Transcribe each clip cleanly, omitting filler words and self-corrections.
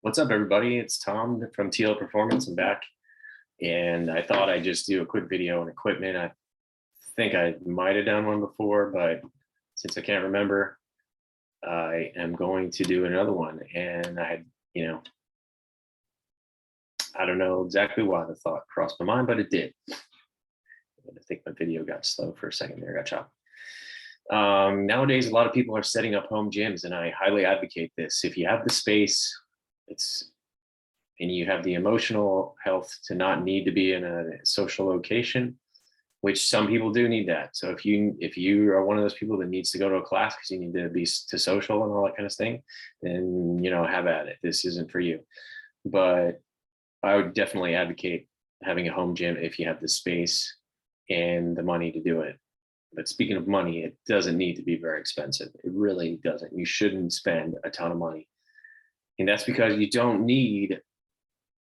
What's up, everybody? It's Tom from TL Performance. I'm back, and I thought I'd just do a quick video on equipment. I think I might have done one before, but since I can't remember, I am going to do another one. And I don't know exactly why the thought crossed my mind, but it did. I think my video got slow for a second there, got chopped. Nowadays, a lot of people are setting up home gyms, and I highly advocate this. If you have the space, and you have the emotional health to not need to be in a social location, which some people do need that. So if you are one of those people that needs to go to a class because you need to be to social and all that kind of thing, then have at it. This isn't for you. But I would definitely advocate having a home gym if you have the space and the money to do it. But speaking of money, it doesn't need to be very expensive. It really doesn't. You shouldn't spend a ton of money. And that's because you don't need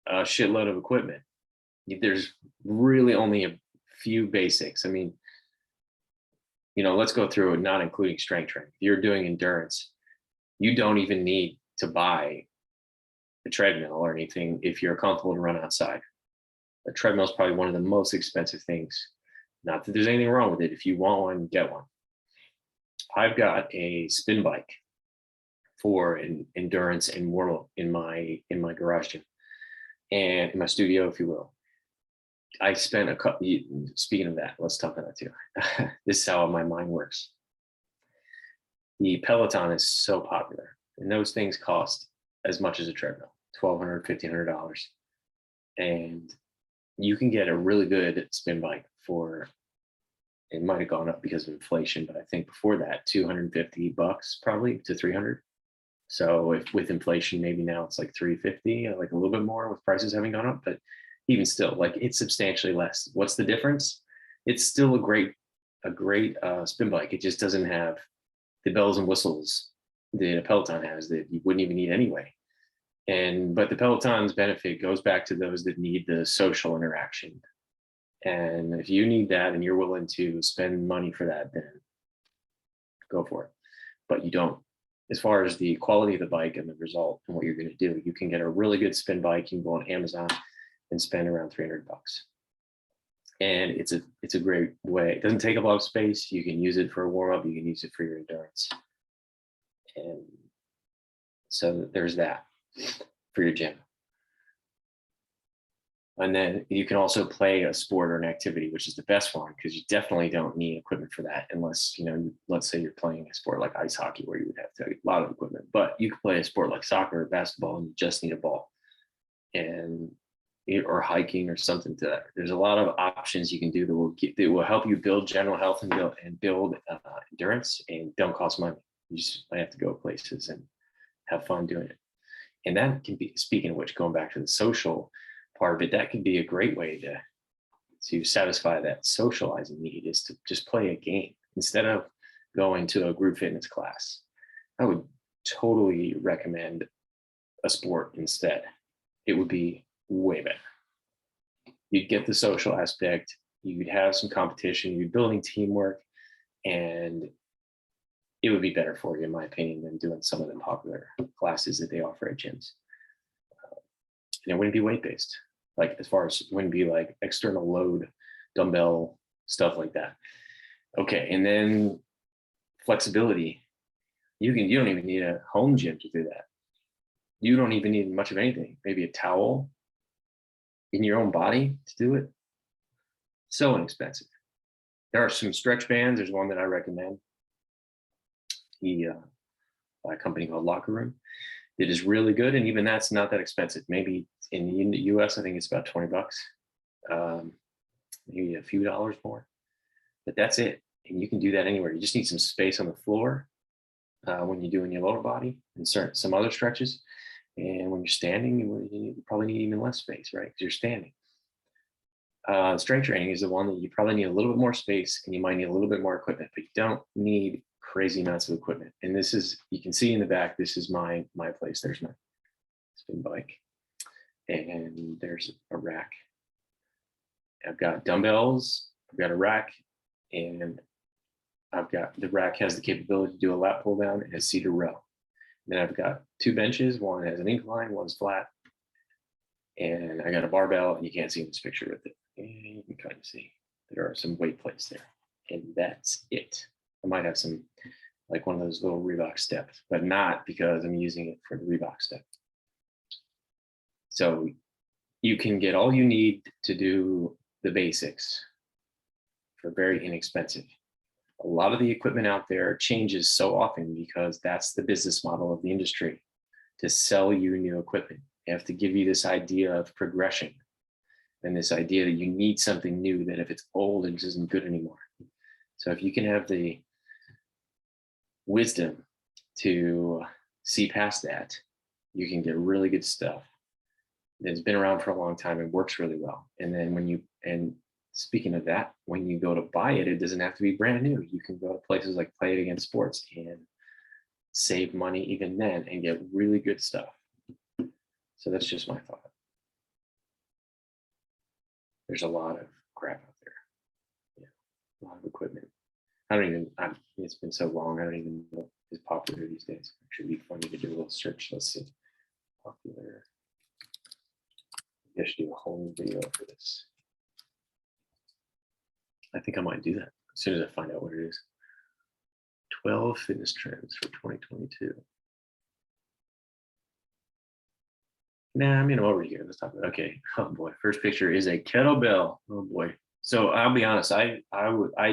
a shitload of equipment. There's really only a few basics. I mean, let's go through it, not including strength training. If you're doing endurance, you don't even need to buy a treadmill or anything if you're comfortable to run outside. A treadmill is probably one of the most expensive things. Not that there's anything wrong with it. If you want one, get one. I've got a spin bike for endurance and more in my garage gym and in my studio, if you will. I spent a couple. Speaking of that, let's talk about that too. This is how my mind works. The Peloton is so popular, and those things cost as much as a treadmill, $1,200, $1,500, and you can get a really good spin bike for. It might have gone up because of inflation, but I think before that, $250 probably to $300. So if with inflation, maybe now it's like $350, like a little bit more with prices having gone up, but even still, like it's substantially less. What's the difference? It's still a great spin bike. It just doesn't have the bells and whistles that a Peloton has that you wouldn't even need anyway. But the Peloton's benefit goes back to those that need the social interaction. And if you need that and you're willing to spend money for that, then go for it. But you don't. As far as the quality of the bike and the result and what you're going to do, you can get a really good spin bike. You can go on Amazon and spend around $300. And it's a great way. It doesn't take a lot of space. You can use it for a warm up. You can use it for your endurance. And so there's that for your gym. And then you can also play a sport or an activity, which is the best one, because you definitely don't need equipment for that unless, let's say you're playing a sport like ice hockey where you would have to have a lot of equipment. But you can play a sport like soccer or basketball and you just need a ball, or hiking or something to that. There's a lot of options you can do that will help you build general health and build endurance and don't cost money. You just might have to go places and have fun doing it. And that can be, speaking of which, going back to the social part of it, that can be a great way to satisfy that socializing need, is to just play a game instead of going to a group fitness class. I would totally recommend a sport instead. It would be way better. You'd get the social aspect, you'd have some competition, you'd be building teamwork, and it would be better for you, in my opinion, than doing some of the popular classes that they offer at gyms. And it wouldn't be weight-based. Like, as far as it wouldn't be like external load, dumbbell, stuff like that. Okay, and then flexibility. You don't even need a home gym to do that. You don't even need much of anything. Maybe a towel in your own body to do it. So inexpensive. There are some stretch bands. There's one that I recommend. By a company called Locker Room. It is really good, and even that's not that expensive. Maybe in the US, I think it's about $20, maybe a few dollars more, but that's it. And you can do that anywhere. You just need some space on the floor when you're doing your lower body and some other stretches. And when you're standing, you probably need even less space, right? Because you're standing. Strength training is the one that you probably need a little bit more space, and you might need a little bit more equipment, but you don't need crazy amounts of equipment. And this is, you can see in the back, this is my place. There's my spin bike, and there's a rack. I've got dumbbells, I've got a rack, and the rack has the capability to do a lat pull down and a seated row. Then I've got 2 benches. One has an incline, one's flat. And I got a barbell, and you can't see in this picture with it. And you can kind of see there are some weight plates there. And that's it. I might have some, like one of those little Reebok steps, but not because I'm using it for the Reebok step. So you can get all you need to do the basics for very inexpensive. A lot of the equipment out there changes so often because that's the business model of the industry, to sell you new equipment. They have to give you this idea of progression and this idea that you need something new, that if it's old, it just isn't good anymore. So if you can have the wisdom to see past that, you can get really good stuff that's been around for a long time and works really well. And then speaking of that, when you go to buy it, it doesn't have to be brand new. You can go to places like Play It Again Sports and save money even then and get really good stuff. So that's just my thought. There's a lot of crap out there. Yeah, a lot of equipment. It's been so long, I don't even know what is popular these days. It should be funny to do a little search. Let's see. Popular. I should do a whole new video for this. I think I might do that as soon as I find out what it is. 12 fitness trends for 2022. Nah, I'm over here. Let's talk about it. Okay. Oh boy. First picture is a kettlebell. Oh boy. So I'll be honest, I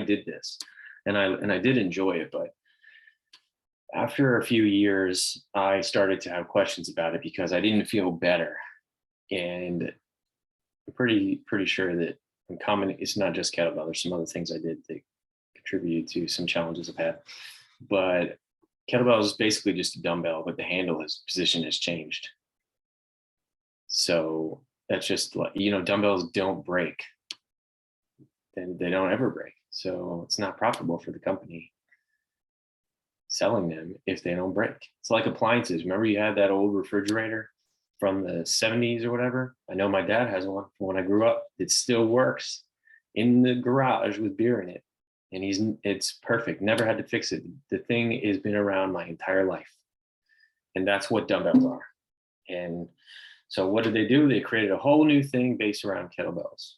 did this and I did enjoy it, but after a few years, I started to have questions about it because I didn't feel better. And I'm pretty sure that it's not just kettlebell. There's some other things I did that contributed to some challenges I've had. But kettlebell is basically just a dumbbell, but the position has changed. So that's just like, dumbbells don't break. Then they don't ever break. So it's not profitable for the company selling them if they don't break. It's like appliances. Remember you had that old refrigerator from the 70s or whatever? I know my dad has one from when I grew up. It still works in the garage with beer in it. And it's perfect. Never had to fix it. The thing has been around my entire life. And that's what dumbbells are. And so what did they do? They created a whole new thing based around kettlebells.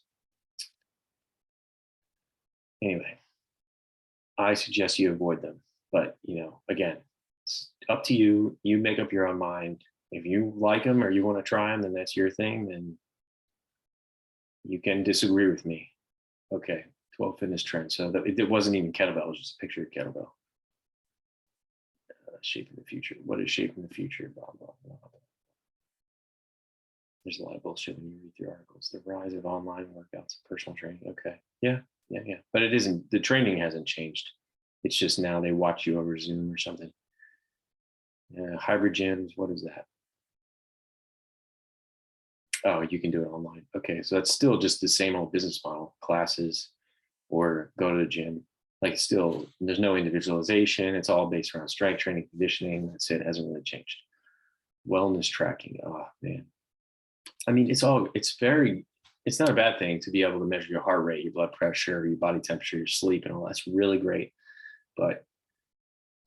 Anyway, I suggest you avoid them. But, again, it's up to you. You make up your own mind. If you like them or you want to try them, then that's your thing. Then you can disagree with me. Okay, 12 fitness trends. So it wasn't even kettlebell. It was just a picture of kettlebell. Shaping the future. What is shaping the future? Blah, blah, blah, blah. There's a lot of bullshit when you read through articles. The rise of online workouts, personal training. Okay. Yeah. But it isn't, the training hasn't changed. It's just now they watch you over Zoom or something. Hybrid gyms, what is that? Oh, you can do it online. Okay, so that's still just the same old business model, classes or go to the gym. Like still, there's no individualization. It's all based around strength training, conditioning. That's it, hasn't really changed. Wellness tracking, oh man. I mean, it's not a bad thing to be able to measure your heart rate, your blood pressure, your body temperature, your sleep, and all that's really great. But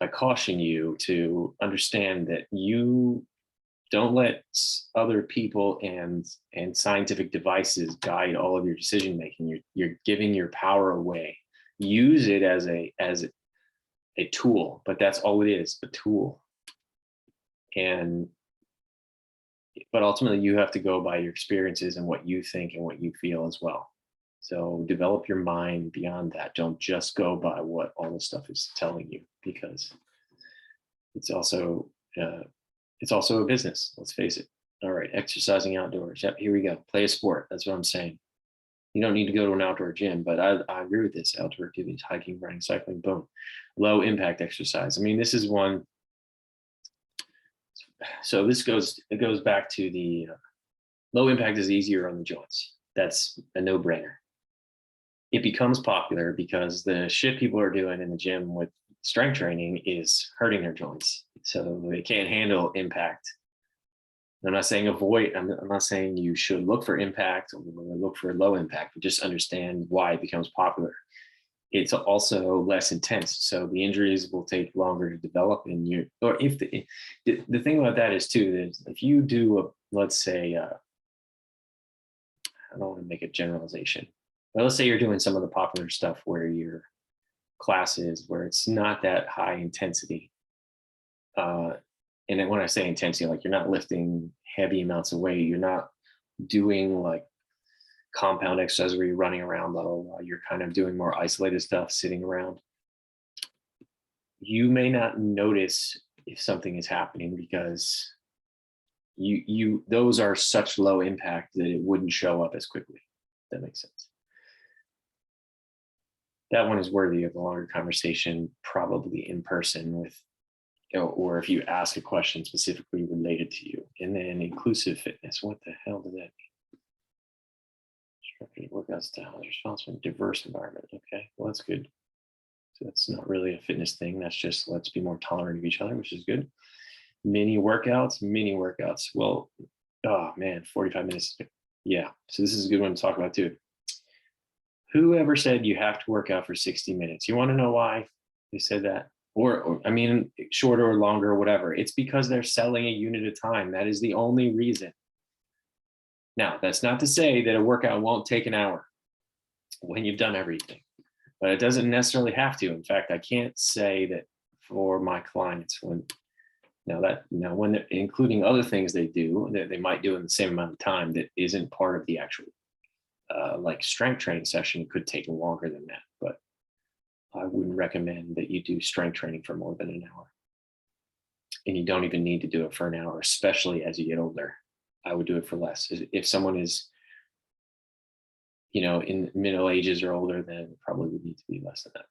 I caution you to understand that you don't let other people and scientific devices guide all of your decision making. You're giving your power away. Use it as a tool, but that's all it is, a tool. But ultimately you have to go by your experiences and what you think and what you feel as well. So develop your mind beyond that. Don't just go by what all this stuff is telling you, because it's also a business. Let's face it. All right, exercising outdoors. Yep, here we go. Play a sport. That's what I'm saying. You don't need to go to an outdoor gym, but I agree with this. Outdoor activities, hiking, running, cycling, boom. Low impact exercise. I mean, this is one. So it goes back to the low impact is easier on the joints. That's a no-brainer. It becomes popular because the shit people are doing in the gym with strength training is hurting their joints. So they can't handle impact. I'm not saying avoid, I'm not saying you should look for impact or look for low impact, but just understand why it becomes popular. it's also less intense. So the injuries will take longer to develop in you. Or if the thing about that is too, is if you do, let's say, I don't want to make a generalization, but let's say you're doing some of the popular stuff where your classes where it's not that high intensity. And then when I say intensity, like you're not lifting heavy amounts of weight, you're not doing like compound exercise where you're running around, blah, blah, blah. You're kind of doing more isolated stuff, sitting around. You may not notice if something is happening because those are such low impact that it wouldn't show up as quickly. That makes sense. That one is worthy of a longer conversation, probably in person with, or if you ask a question specifically related to you. And then inclusive fitness, what the hell does that mean? Structured workout style is responsible for a diverse environment. Okay, well, that's good. So that's not really a fitness thing. That's just let's be more tolerant of each other, which is good. Mini workouts. Well, oh man, 45 minutes. Yeah, so this is a good one to talk about too. Whoever said you have to work out for 60 minutes? You want to know why they said that? Or I mean, shorter or longer or whatever. It's because they're selling a unit of time. That is the only reason. Now, that's not to say that a workout won't take an hour when you've done everything, but it doesn't necessarily have to. In fact, I can't say that for my clients when they're including other things they do that they might do in the same amount of time that isn't part of the actual like strength training session. It could take longer than that, but I wouldn't recommend that you do strength training for more than an hour. And you don't even need to do it for an hour, especially as you get older. I would do it for less. If someone is, in middle ages or older, then it probably would need to be less than that.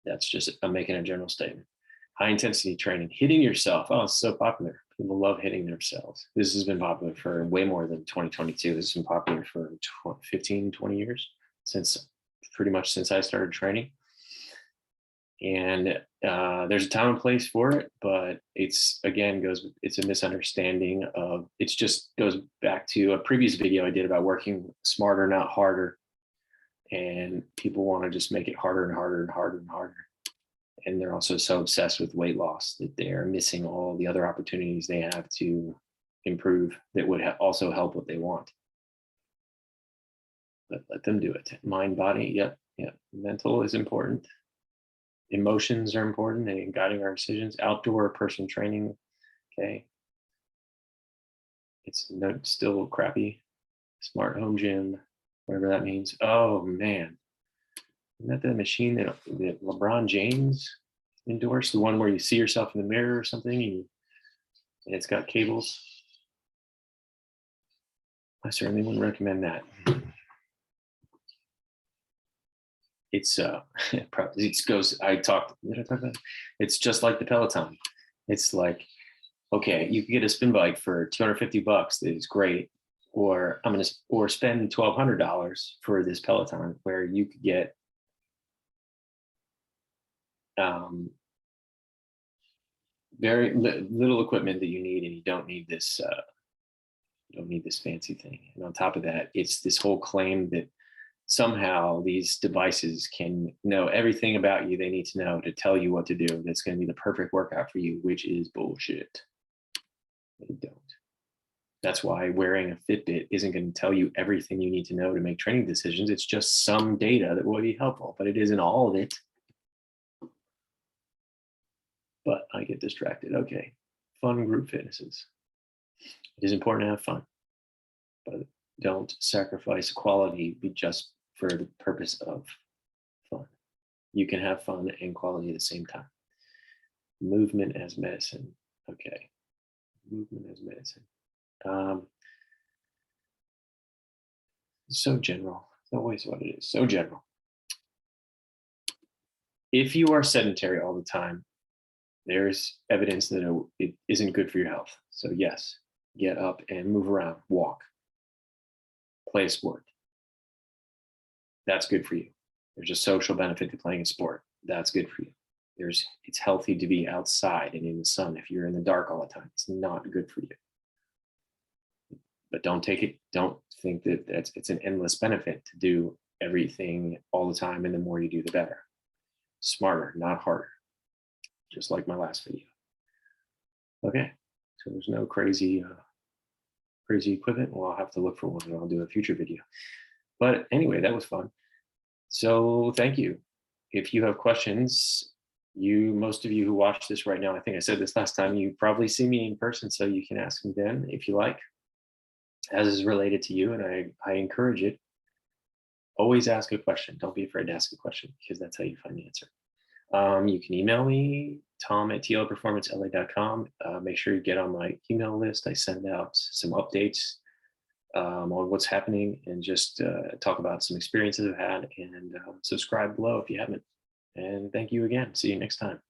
That's just, I'm making a general statement. High intensity training, hitting yourself. Oh, it's so popular. People love hitting themselves. This has been popular for way more than 2022. This has been popular for 15, 20 years, pretty much since I started training. And there's a time and place for it, but it's a misunderstanding of, goes back to a previous video I did about working smarter, not harder. And people want to just make it harder and harder and harder and harder. And they're also so obsessed with weight loss that they're missing all the other opportunities they have to improve that would also help what they want. But let them do it. Mind, body, yep. Mental is important. Emotions are important in guiding our decisions. Outdoor personal training, okay. It's still crappy. Smart home gym, whatever that means. Oh man, isn't that the machine that LeBron James endorsed? The one where you see yourself in the mirror or something, and it's got cables. I certainly wouldn't recommend that. It's did I talk about it? It's just like the Peloton. It's like, okay, you can get a spin bike for $250. That is great. Or spend $1,200 for this Peloton where you could get very little equipment that you need, and you don't need this fancy thing. And on top of that, it's this whole claim that somehow these devices can know everything about you they need to know to tell you what to do. That's going to be the perfect workout for you, which is bullshit. They don't. That's why wearing a Fitbit isn't going to tell you everything you need to know to make training decisions. It's just some data that will be helpful, but it isn't all of it. But I get distracted. Okay. Fun group fitnesses. It is important to have fun, but don't sacrifice quality just for the purpose of fun. You can have fun and quality at the same time. Movement as medicine. Okay. Movement as medicine. So general. It's always what it is. So general. If you are sedentary all the time, there's evidence that it isn't good for your health. So yes, get up and move around, walk, play a sport. That's good for you. There's a social benefit to playing a sport. That's good for you. It's healthy to be outside and in the sun. If you're in the dark all the time, it's not good for you. But don't think that it's an endless benefit to do everything all the time, and the more you do, the better. smarter, not harder, just like my last video. Okay, so there's no crazy equipment. Well, I'll have to look for one and I'll do a future video. But anyway, that was fun. So thank you. If you have questions, most of you who watch this right now, I think I said this last time, you probably see me in person, so you can ask me then if you like, as is related to you, and I encourage it. Always ask a question. Don't be afraid to ask a question, because that's how you find the answer. You can email me, tom@tlperformancela.com. Make sure you get on my email list. I send out some updates on what's happening, and just talk about some experiences I've had, and subscribe below if you haven't. And thank you again. See you next time.